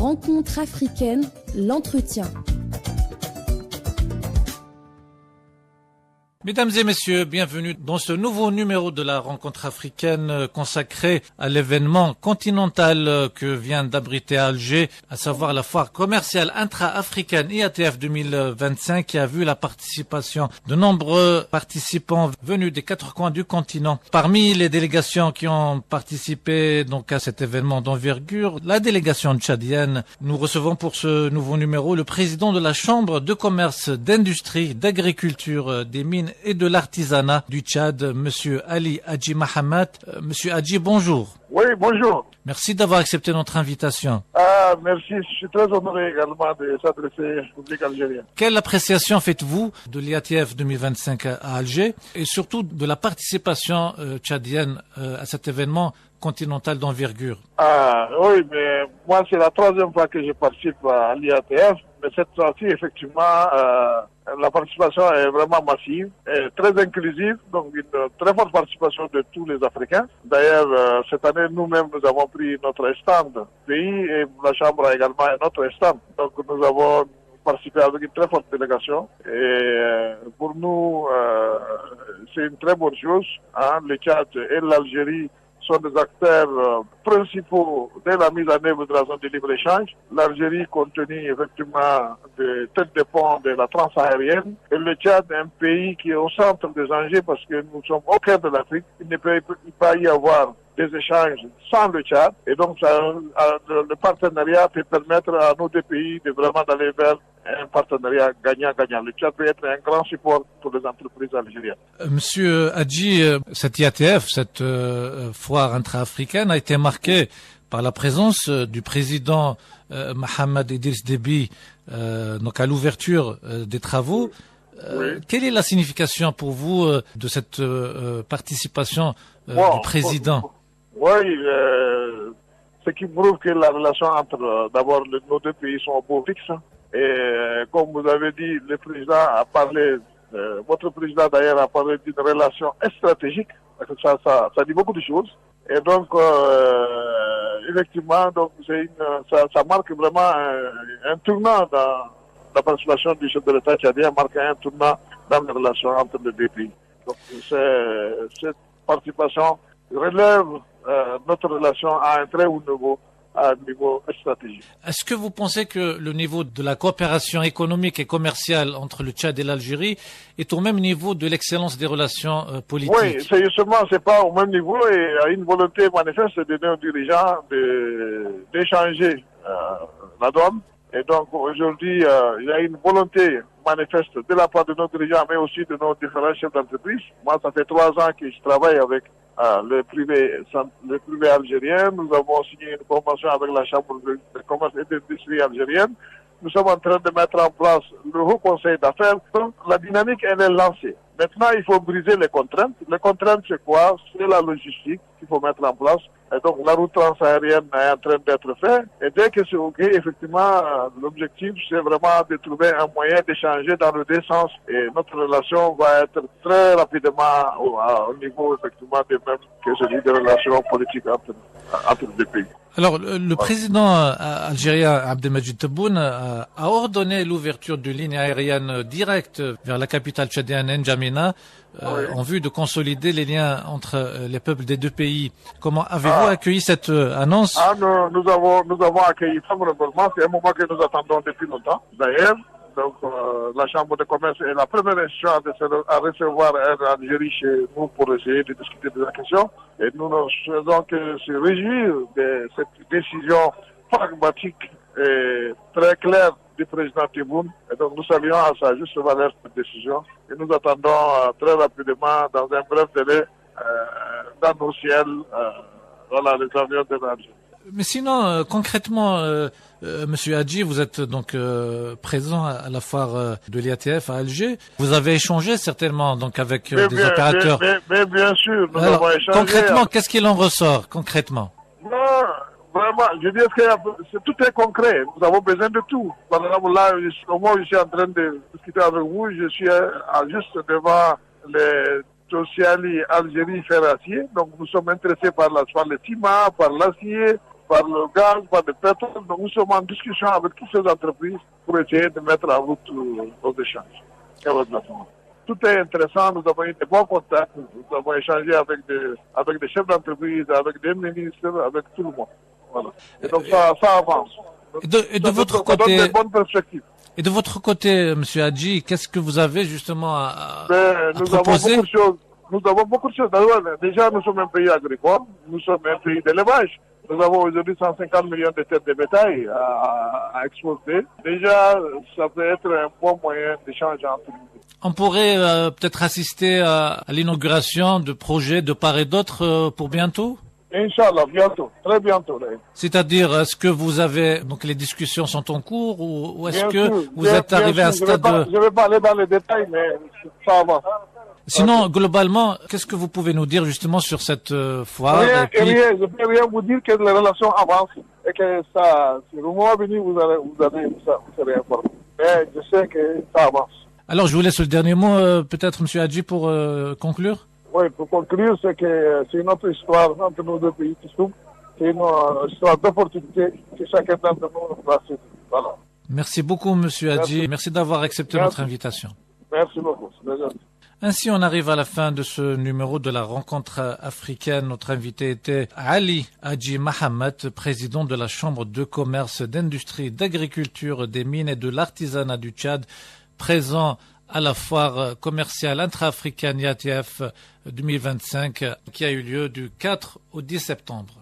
Rencontre africaine, l'entretien. Mesdames et messieurs, bienvenue dans ce nouveau numéro de la rencontre africaine consacré à l'événement continental que vient d'abriter Alger, à savoir la foire commerciale intra-africaine IATF 2025 qui a vu la participation de nombreux participants venus des quatre coins du continent. Parmi les délégations qui ont participé donc à cet événement d'envergure, la délégation tchadienne, nous recevons pour ce nouveau numéro le président de la Chambre de commerce, d'industrie, d'agriculture, des mines et de l'artisanat du Tchad, Monsieur Ali Hadji Mahamat. Monsieur Hadji, bonjour. Oui, bonjour. Merci d'avoir accepté notre invitation. Merci. Je suis très honoré également de s'adresser au public algérien. Quelle appréciation faites-vous de l'IATF 2025 à Alger et surtout de la participation tchadienne à cet événement continental d'envergure? Oui, mais moi, c'est la troisième fois que je participe à l'IATF. Mais cette fois-ci, effectivement, la participation est vraiment massive, et très inclusive, donc une très forte participation de tous les Africains. D'ailleurs, cette année, nous-mêmes, nous avons pris notre stand pays et la Chambre a également notre stand. Donc, nous avons participé avec une très forte délégation et pour nous, c'est une très bonne chose. Le Tchad et l'Algérie sont des acteurs principaux de la mise en œuvre de la zone de libre-échange. L'Algérie compte tenu effectivement de tête de pont de la transsaharienne et le Tchad est un pays qui est au centre des enjeux parce que nous sommes au cœur de l'Afrique. Il ne peut pas y avoir des échanges sans le Tchad et donc le partenariat peut permettre à nos deux pays de vraiment d'aller vers un partenariat gagnant-gagnant. Le Tchad peut être un grand support pour les entreprises algériennes. Monsieur Hadji, cette IATF, cette foire intra-africaine a été marquée par la présence du président Mohamed Idriss Déby donc à l'ouverture des travaux. Oui. Quelle est la signification pour vous de cette participation du président? Oui, ce qui prouve que la relation entre d'abord nos deux pays sont au beau fixe. Et comme vous avez dit, le président a parlé, votre président d'ailleurs a parlé d'une relation stratégique. Ça dit beaucoup de choses. Et donc, effectivement, donc ça marque vraiment un tournant dans la participation du chef de l'État tchadien, marque un tournant dans les relations entre les deux pays. Donc, cette participation relève notre relation à un très haut niveau, à un niveau stratégique. Est-ce que vous pensez que le niveau de la coopération économique et commerciale entre le Tchad et l'Algérie est au même niveau de l'excellence des relations politiques? Oui, c'est justement, c'est pas au même niveau et il y a une volonté manifeste de nos dirigeants d'échanger la donne. Et donc aujourd'hui, il y a une volonté manifeste de la part de nos dirigeants, mais aussi de nos différents chefs d'entreprise. Moi, ça fait 3 ans que je travaille avec le privé algérien. Nous avons signé une convention avec la Chambre de commerce et d'industrie algérienne. Nous sommes en train de mettre en place le Haut Conseil d'affaires. Donc, la dynamique, elle est lancée. Maintenant, il faut briser les contraintes. Les contraintes, c'est quoi? C'est la logistique qu'il faut mettre en place. Et donc, la route transaérienne est en train d'être faite. Et dès que c'est OK, effectivement, l'objectif, c'est vraiment de trouver un moyen d'échanger dans les deux sens. Et notre relation va être très rapidement au niveau, effectivement, de même que celui des relations politiques entre les deux pays. Alors, le président algérien Abdelmadjid Tebboune a ordonné l'ouverture d'une ligne aérienne directe vers la capitale tchadienne N'Djamena en vue de consolider les liens entre les peuples des deux pays. Comment avez-vous accueilli cette annonce? Nous avons accueilli favorablement. C'est un moment que nous attendons depuis longtemps. D'ailleurs, donc la Chambre de commerce est la première institution à recevoir Air Algérie chez nous pour essayer de discuter de la question. Et nous ne faisons que se réjouir de cette décision pragmatique et très claire du président Tebboune. Et donc nous saluons à sa juste valeur cette décision. Et nous attendons très rapidement, dans un bref délai, dans nos ciels, les avions de l'Algérie. Mais sinon, concrètement, Monsieur Hadji, vous êtes donc présent à la foire de l'IATF à Alger. Vous avez échangé certainement donc avec des opérateurs. Mais bien sûr, nous Alors, avons échangé. concrètement, qu'est-ce qu'il en ressort concrètement? Non, vraiment, je dis que tout est concret. Nous avons besoin de tout. Par exemple, là, au moment où je suis en train de discuter avec vous, je suis juste devant les dossiers Algérie Ferracier. Donc, nous sommes intéressés par le ciment, par l'acier, par le gaz, par le pétrole. Donc nous sommes en discussion avec toutes ces entreprises pour essayer de mettre en route nos échanges. Tout est intéressant, nous avons eu de bons contacts, nous avons échangé avec des chefs d'entreprise, avec des ministres, avec tout le monde. Voilà. Et donc ça avance. Et de votre ça côté, donne des bonnes perspectives. et de votre côté, Monsieur Hadji, qu'est-ce que vous avez justement à Nous proposer? avons beaucoup de choses. D'abord, déjà, nous sommes un pays agricole, nous sommes un pays d'élevage. Nous avons aujourd'hui 150 millions de têtes de bétail à exporter. Déjà, ça peut être un bon moyen d'échange entre nous. On pourrait peut-être assister à l'inauguration de projets de part et d'autre pour bientôt? Inch'Allah, bientôt, très bientôt. Là. C'est-à-dire, est-ce que vous avez, donc les discussions sont en cours ou est-ce Bien que sûr, vous êtes arrivé à un stade Je vais pas aller dans les détails, mais ça avance. Sinon, globalement, qu'est-ce que vous pouvez nous dire justement sur cette foire? Rien, Et puis, je peux rien vous dire que les relations avancent et que ça, si le moment venu, vous serez informé. Mais je sais que ça avance. alors, je vous laisse le dernier mot, peut-être, Monsieur Hadji, pour conclure. Oui, pour conclure, c'est que c'est une autre histoire entre nos deux pays qui s'ouvrent. C'est une histoire d'opportunité que chacun d'entre nous doit saisir. Voilà. Merci beaucoup, Monsieur Hadji. Merci d'avoir accepté notre invitation. Merci beaucoup. C'est déjà. Ainsi, on arrive à la fin de ce numéro de la rencontre africaine. Notre invité était Ali Hadji Mohamed, président de la Chambre de commerce, d'industrie, d'agriculture, des mines et de l'artisanat du Tchad, présent à la foire commerciale intra-africaine IATF 2025 qui a eu lieu du 4 au 10 septembre.